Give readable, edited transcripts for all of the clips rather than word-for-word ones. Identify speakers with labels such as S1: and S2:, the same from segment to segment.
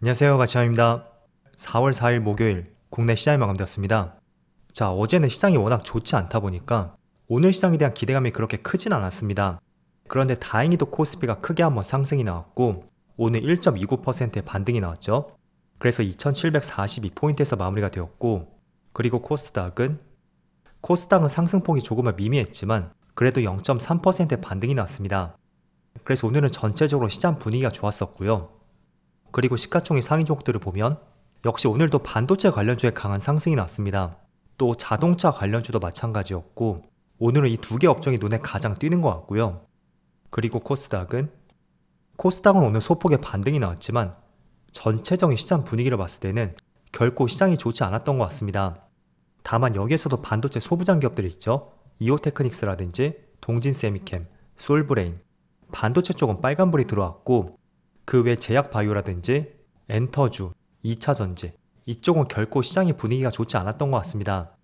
S1: 안녕하세요, 가치남입니다. 4월 4일 목요일 국내 시장이 마감되었습니다. 자, 어제는 시장이 워낙 좋지 않다 보니까 오늘 시장에 대한 기대감이 그렇게 크진 않았습니다. 그런데 다행히도 코스피가 크게 한번 상승이 나왔고 오늘 1.29%의 반등이 나왔죠. 그래서 2742포인트에서 마무리가 되었고, 그리고 코스닥은 상승폭이 조금은 미미했지만 그래도 0.3%의 반등이 나왔습니다. 그래서 오늘은 전체적으로 시장 분위기가 좋았었고요. 그리고 시가총액 상위 종목들을 보면 역시 오늘도 반도체 관련주에 강한 상승이 났습니다. 또 자동차 관련주도 마찬가지였고 오늘은 이 두 개 업종이 눈에 가장 띄는 것 같고요. 그리고 코스닥은 오늘 소폭의 반등이 나왔지만 전체적인 시장 분위기를 봤을 때는 결코 시장이 좋지 않았던 것 같습니다. 다만 여기에서도 반도체 소부장 기업들이 있죠. 이오테크닉스라든지 동진세미캠, 솔브레인, 반도체 쪽은 빨간불이 들어왔고 그 외 제약바이오라든지 엔터주, 2차전지 이쪽은 결코 시장의 분위기가 좋지 않았던 것 같습니다.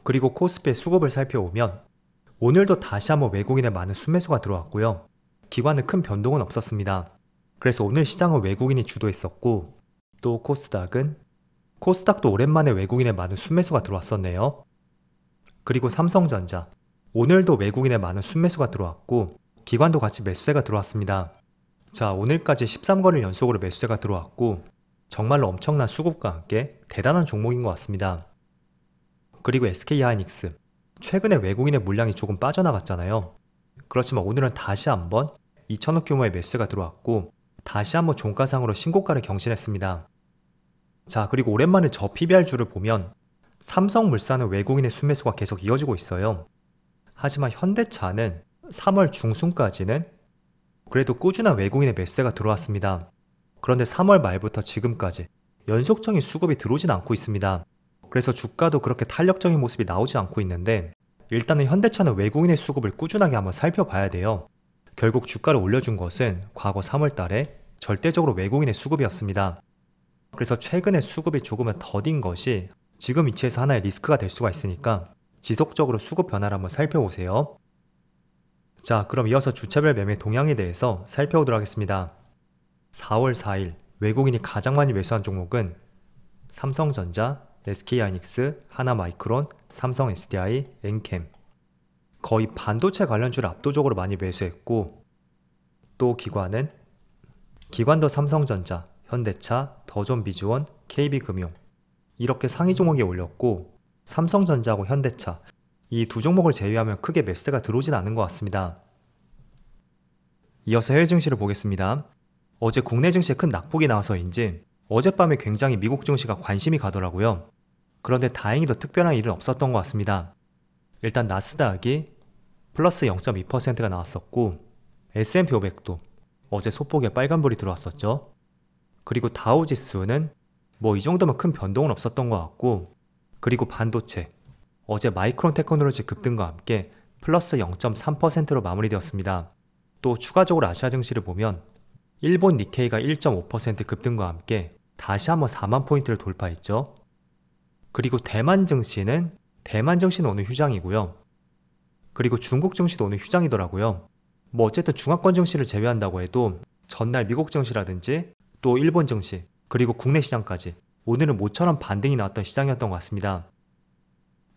S1: 그리고 코스피의 수급을 살펴보면 오늘도 다시 한번 외국인의 많은 순매수가 들어왔고요. 기관은 큰 변동은 없었습니다. 그래서 오늘 시장은 외국인이 주도했었고, 또 코스닥도 오랜만에 외국인의 많은 순매수가 들어왔었네요. 그리고 삼성전자, 오늘도 외국인의 많은 순매수가 들어왔고 기관도 같이 매수세가 들어왔습니다. 자, 오늘까지 13거래일 연속으로 매수세가 들어왔고 정말로 엄청난 수급과 함께 대단한 종목인 것 같습니다. 그리고 SK하이닉스, 최근에 외국인의 물량이 조금 빠져나갔잖아요. 그렇지만 오늘은 다시 한번 2천억 규모의 매수세가 들어왔고 다시 한번 종가상으로 신고가를 경신했습니다. 자, 그리고 오랜만에 저 PBR주를 보면 삼성물산은 외국인의 순매수가 계속 이어지고 있어요. 하지만 현대차는 3월 중순까지는 그래도 꾸준한 외국인의 매수세가 들어왔습니다. 그런데 3월 말부터 지금까지 연속적인 수급이 들어오진 않고 있습니다. 그래서 주가도 그렇게 탄력적인 모습이 나오지 않고 있는데 일단은 현대차는 외국인의 수급을 꾸준하게 한번 살펴봐야 돼요. 결국 주가를 올려준 것은 과거 3월 달에 절대적으로 외국인의 수급이었습니다. 그래서 최근에 수급이 조금은 더딘 것이 지금 위치에서 하나의 리스크가 될 수가 있으니까 지속적으로 수급 변화를 한번 살펴보세요. 자, 그럼 이어서 주차별 매매 동향에 대해서 살펴보도록 하겠습니다. 4월 4일 외국인이 가장 많이 매수한 종목은 삼성전자, SK하이닉스, 하나마이크론, 삼성 SDI, 엔캠. 거의 반도체 관련주를 압도적으로 많이 매수했고, 또 기관도 삼성전자, 현대차, 더존비즈원, KB금융 이렇게 상위 종목에 올렸고 삼성전자하고 현대차 이 두 종목을 제외하면 크게 매수세가 들어오진 않은 것 같습니다. 이어서 해외 증시를 보겠습니다. 어제 국내 증시에 큰 낙폭이 나와서인지 어젯밤에 굉장히 미국 증시가 관심이 가더라고요. 그런데 다행히도 특별한 일은 없었던 것 같습니다. 일단 나스닥이 플러스 0.2%가 나왔었고 S&P 500도 어제 소폭의 빨간불이 들어왔었죠. 그리고 다우지수는 이 정도면 큰 변동은 없었던 것 같고, 그리고 반도체 어제 마이크론 테크놀로지 급등과 함께 플러스 0.3%로 마무리되었습니다. 또 추가적으로 아시아 증시를 보면 일본 니케이가 1.5% 급등과 함께 다시 한번 4만 포인트를 돌파했죠. 그리고 대만 증시는 오늘 휴장이고요. 그리고 중국 증시도 오늘 휴장이더라고요. 어쨌든 중화권 증시를 제외한다고 해도 전날 미국 증시라든지 또 일본 증시 그리고 국내 시장까지 오늘은 모처럼 반등이 나왔던 시장이었던 것 같습니다.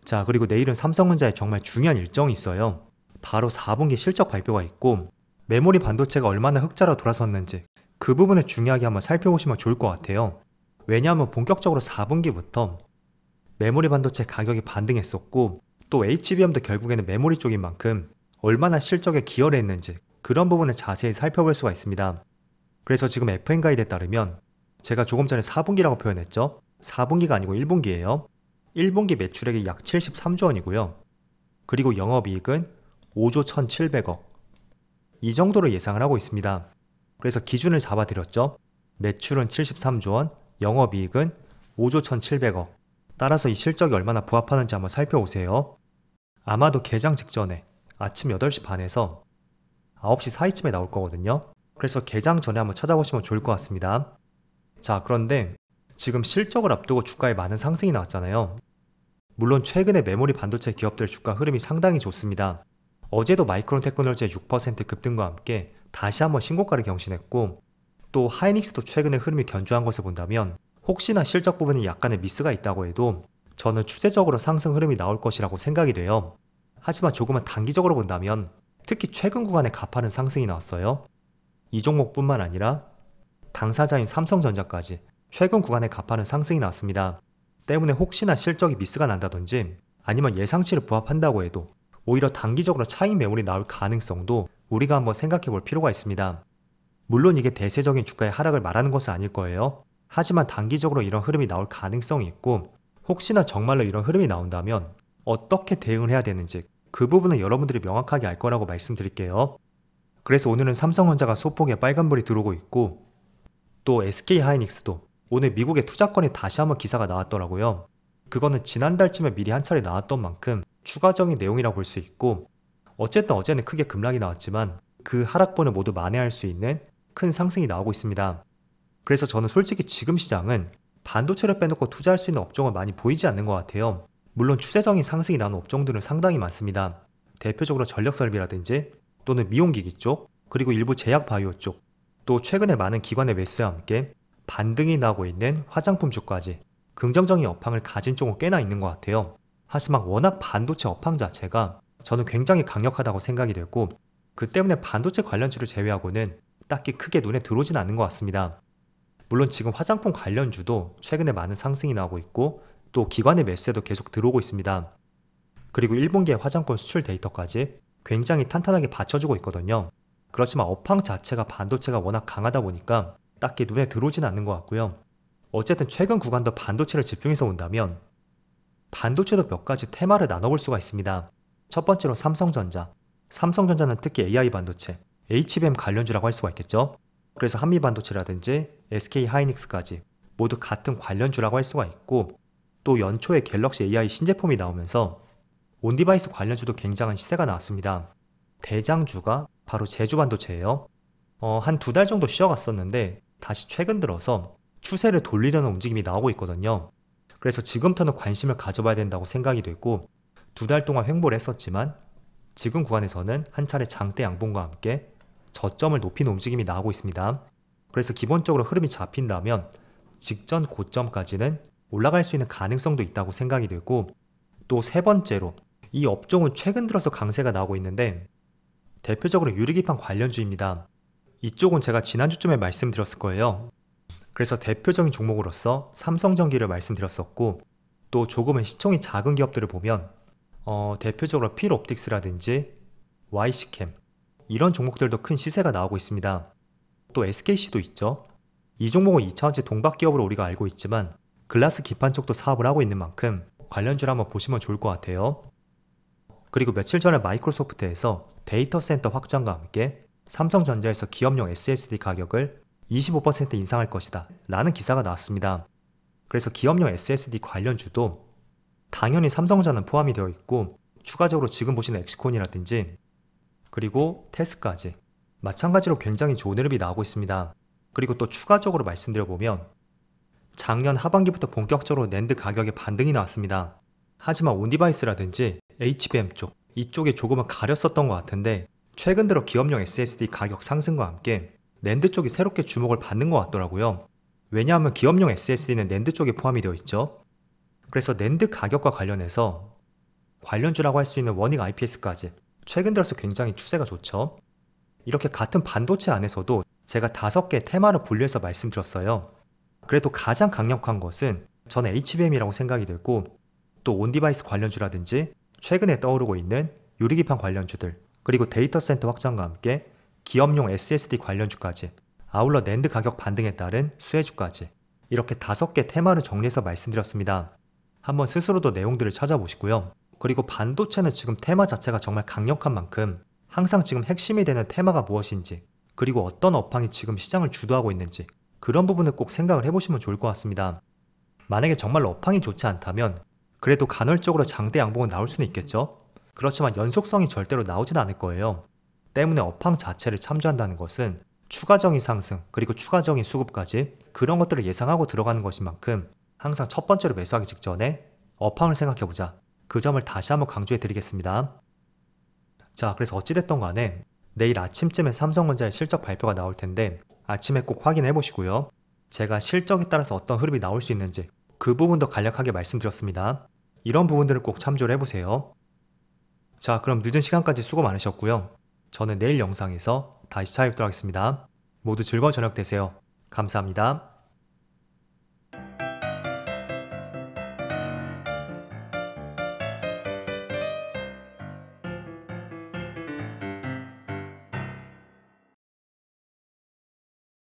S1: 자, 그리고 내일은 삼성전자에 정말 중요한 일정이 있어요. 바로 4분기 실적 발표가 있고 메모리 반도체가 얼마나 흑자로 돌아섰는지 그 부분을 중요하게 한번 살펴보시면 좋을 것 같아요. 왜냐하면 본격적으로 4분기부터 메모리 반도체 가격이 반등했었고 또 HBM도 결국에는 메모리 쪽인 만큼 얼마나 실적에 기여를 했는지 그런 부분을 자세히 살펴볼 수가 있습니다. 그래서 지금 FN가이드에 따르면 제가 조금 전에 4분기라고 표현했죠. 4분기가 아니고 1분기예요. 1분기 매출액이 약 73조 원이고요. 그리고 영업이익은 5조 1,700억. 이 정도로 예상을 하고 있습니다. 그래서 기준을 잡아드렸죠. 매출은 73조 원, 영업이익은 5조 1,700억. 따라서 이 실적이 얼마나 부합하는지 한번 살펴보세요. 아마도 개장 직전에 아침 8시 반에서 9시 사이쯤에 나올 거거든요. 그래서 개장 전에 한번 찾아보시면 좋을 것 같습니다. 자, 그런데 지금 실적을 앞두고 주가에 많은 상승이 나왔잖아요. 물론 최근에 메모리 반도체 기업들 주가 흐름이 상당히 좋습니다. 어제도 마이크론 테크놀로지의 6% 급등과 함께 다시 한번 신고가를 경신했고 또 하이닉스도 최근에 흐름이 견조한 것을 본다면 혹시나 실적 부분에 약간의 미스가 있다고 해도 저는 추세적으로 상승 흐름이 나올 것이라고 생각이 돼요. 하지만 조금은 단기적으로 본다면 특히 최근 구간에 가파른 상승이 나왔어요. 이 종목뿐만 아니라 당사자인 삼성전자까지 최근 구간에 가파른 상승이 나왔습니다. 때문에 혹시나 실적이 미스가 난다든지 아니면 예상치를 부합한다고 해도 오히려 단기적으로 차익 매물이 나올 가능성도 우리가 한번 생각해 볼 필요가 있습니다. 물론 이게 대세적인 주가의 하락을 말하는 것은 아닐 거예요. 하지만 단기적으로 이런 흐름이 나올 가능성이 있고 혹시나 정말로 이런 흐름이 나온다면 어떻게 대응을 해야 되는지 그 부분은 여러분들이 명확하게 알 거라고 말씀드릴게요. 그래서 오늘은 삼성전자가 소폭의 빨간불이 들어오고 있고 또 SK하이닉스도 오늘 미국의 투자권에 다시 한번 기사가 나왔더라고요. 그거는 지난달쯤에 미리 한 차례 나왔던 만큼 추가적인 내용이라고 볼 수 있고 어쨌든 어제는 크게 급락이 나왔지만 그 하락분을 모두 만회할 수 있는 큰 상승이 나오고 있습니다. 그래서 저는 솔직히 지금 시장은 반도체를 빼놓고 투자할 수 있는 업종은 많이 보이지 않는 것 같아요. 물론 추세적인 상승이 나는 업종들은 상당히 많습니다. 대표적으로 전력설비라든지 또는 미용기기 쪽, 그리고 일부 제약바이오 쪽, 또 최근에 많은 기관의 매수와 함께 반등이 나오고 있는 화장품 쪽까지 긍정적인 업황을 가진 쪽은 꽤나 있는 것 같아요. 하지만 워낙 반도체 업황 자체가 저는 굉장히 강력하다고 생각이 되고 그 때문에 반도체 관련주를 제외하고는 딱히 크게 눈에 들어오진 않는 것 같습니다. 물론 지금 화장품 관련주도 최근에 많은 상승이 나오고 있고 또 기관의 매수에도 계속 들어오고 있습니다. 그리고 1분기의 화장품 수출 데이터까지 굉장히 탄탄하게 받쳐주고 있거든요. 그렇지만 업황 자체가 반도체가 워낙 강하다 보니까 딱히 눈에 들어오진 않는 것 같고요. 어쨌든 최근 구간도 반도체를 집중해서 본다면 반도체도 몇 가지 테마를 나눠볼 수가 있습니다. 첫 번째로 삼성전자. 삼성전자는 특히 AI 반도체, HBM 관련주라고 할 수가 있겠죠. 그래서 한미반도체라든지 SK하이닉스까지 모두 같은 관련주라고 할 수가 있고 또 연초에 갤럭시 AI 신제품이 나오면서 온디바이스 관련주도 굉장한 시세가 나왔습니다. 대장주가 바로 제주반도체예요. 한 2달 정도 쉬어갔었는데 다시 최근 들어서 추세를 돌리려는 움직임이 나오고 있거든요. 그래서 지금부터는 관심을 가져봐야 된다고 생각이 되고 2달 동안 횡보를 했었지만 지금 구간에서는 한 차례 장대 양봉과 함께 저점을 높이는 움직임이 나오고 있습니다. 그래서 기본적으로 흐름이 잡힌다면 직전 고점까지는 올라갈 수 있는 가능성도 있다고 생각이 되고 또 세 번째로 이 업종은 최근 들어서 강세가 나오고 있는데 대표적으로 유리기판 관련주입니다. 이쪽은 제가 지난주쯤에 말씀드렸을 거예요. 그래서 대표적인 종목으로서 삼성전기를 말씀드렸었고 또 조금은 시총이 작은 기업들을 보면 대표적으로 필옵틱스라든지 YC캠 이런 종목들도 큰 시세가 나오고 있습니다. 또 SKC도 있죠. 이 종목은 2차원지 동박기업으로 우리가 알고 있지만 글라스 기판 쪽도 사업을 하고 있는 만큼 관련주를 한번 보시면 좋을 것 같아요. 그리고 며칠 전에 마이크로소프트에서 데이터 센터 확장과 함께 삼성전자에서 기업용 SSD 가격을 25% 인상할 것이다 라는 기사가 나왔습니다. 그래서 기업용 SSD 관련주도 당연히 삼성전자는 포함이 되어 있고 추가적으로 지금 보시는 엑스콘이라든지 그리고 테스까지 마찬가지로 굉장히 좋은 흐름이 나오고 있습니다. 그리고 또 추가적으로 말씀드려보면 작년 하반기부터 본격적으로 낸드 가격에 반등이 나왔습니다. 하지만 온디바이스라든지 HBM 쪽 이쪽에 조금은 가렸었던 것 같은데 최근 들어 기업용 SSD 가격 상승과 함께 낸드 쪽이 새롭게 주목을 받는 것 같더라고요. 왜냐하면 기업용 SSD는 낸드 쪽에 포함이 되어 있죠. 그래서 낸드 가격과 관련해서 관련주라고 할 수 있는 워닝 IPS까지 최근 들어서 굉장히 추세가 좋죠. 이렇게 같은 반도체 안에서도 제가 5개 테마를 분류해서 말씀드렸어요. 그래도 가장 강력한 것은 저는 HBM이라고 생각이 되고 또 온디바이스 관련주라든지 최근에 떠오르고 있는 유리기판 관련주들 그리고 데이터 센터 확장과 함께 기업용 SSD 관련주까지 아울러 낸드 가격 반등에 따른 수혜주까지 이렇게 5개 테마를 정리해서 말씀드렸습니다. 한번 스스로도 내용들을 찾아보시고요. 그리고 반도체는 지금 테마 자체가 정말 강력한 만큼 항상 지금 핵심이 되는 테마가 무엇인지 그리고 어떤 업황이 지금 시장을 주도하고 있는지 그런 부분을 꼭 생각을 해보시면 좋을 것 같습니다. 만약에 정말로 업황이 좋지 않다면 그래도 간헐적으로 장대 양봉은 나올 수는 있겠죠. 그렇지만 연속성이 절대로 나오진 않을 거예요. 때문에 업황 자체를 참조한다는 것은 추가적인 상승 그리고 추가적인 수급까지 그런 것들을 예상하고 들어가는 것인 만큼 항상 첫 번째로 매수하기 직전에 업황을 생각해보자. 그 점을 다시 한번 강조해 드리겠습니다. 자, 그래서 어찌됐던 간에 내일 아침쯤에 삼성전자의 실적 발표가 나올 텐데 아침에 꼭 확인해 보시고요. 제가 실적에 따라서 어떤 흐름이 나올 수 있는지 그 부분도 간략하게 말씀드렸습니다. 이런 부분들을 꼭 참조를 해보세요. 자, 그럼 늦은 시간까지 수고 많으셨고요. 저는 내일 영상에서 다시 찾아뵙도록 하겠습니다. 모두 즐거운 저녁 되세요. 감사합니다.